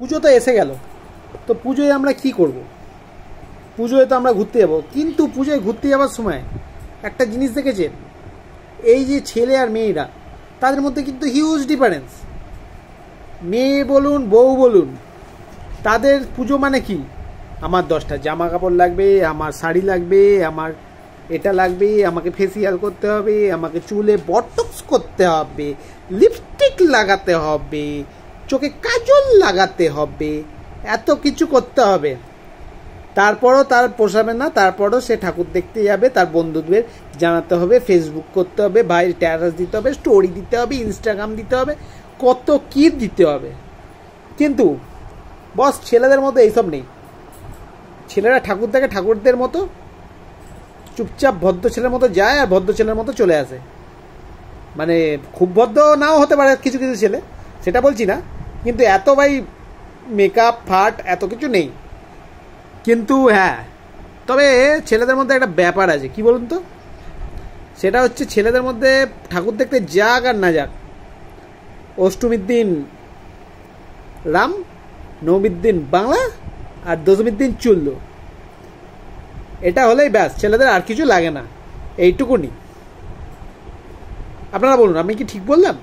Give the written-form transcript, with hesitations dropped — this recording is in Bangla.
পুজো তো এসে গেল, তো পুজোয় আমরা কি করব? পুজোয় তো আমরা ঘুরতে যাব, কিন্তু পুজোয় ঘুরতে যাওয়ার সময় একটা জিনিস দেখেছেন, এই যে ছেলে আর মেয়েরা, তাদের মধ্যে কিন্তু হিউজ ডিফারেন্স। মেয়ে বলুন বউ বলুন, তাদের পুজো মানে কি, আমার 10টা জামা কাপড় লাগবে, আমার শাড়ি লাগবে, আমার এটা লাগবে, আমাকে ফেসিয়াল করতে হবে, আমাকে চুলে বটক্স করতে হবে, লিপস্টিক লাগাতে হবে, চোখে কাজল লাগাতে হবে, এত কিছু করতে হবে। তারপরও তার পোষাবে না, তারপরও সে ঠাকুর দেখতে যাবে, তার বন্ধুদের জানাতে হবে, ফেসবুক করতে হবে, ভাই স্ট্যাটাস দিতে হবে, স্টোরি দিতে হবে, ইনস্টাগ্রাম দিতে হবে, কত কি দিতে হবে। কিন্তু বস ছেলেদের মধ্যে এইসব নেই। ছেলেরা ঠাকুর দেখে ঠাকুরদের মতো চুপচাপ ভদ্র ছেলের মতো যায় আর ভদ্র ছেলের মতো চলে আসে। মানে খুব ভদ্র নাও হতে পারে কিছু কিছু ছেলে, সেটা বলছি না, কিন্তু এত ভাই মেকআপ ফাট এত কিছু নেই। কিন্তু হ্যাঁ, তবে ছেলেদের মধ্যে একটা ব্যাপার আছে, কি বলুন তো, সেটা হচ্ছে ছেলেদের মধ্যে ঠাকুর দেখতে যাক আর না যাক, অষ্টমীর দিন রাম, নবমীর দিন বাংলা, আর দশমীর দিন চুল্লু, এটা হলেই ব্যাস, ছেলেদের আর কিছু লাগে না, এইটুকুনি। আপনারা বলুন, আমি কি ঠিক বললাম?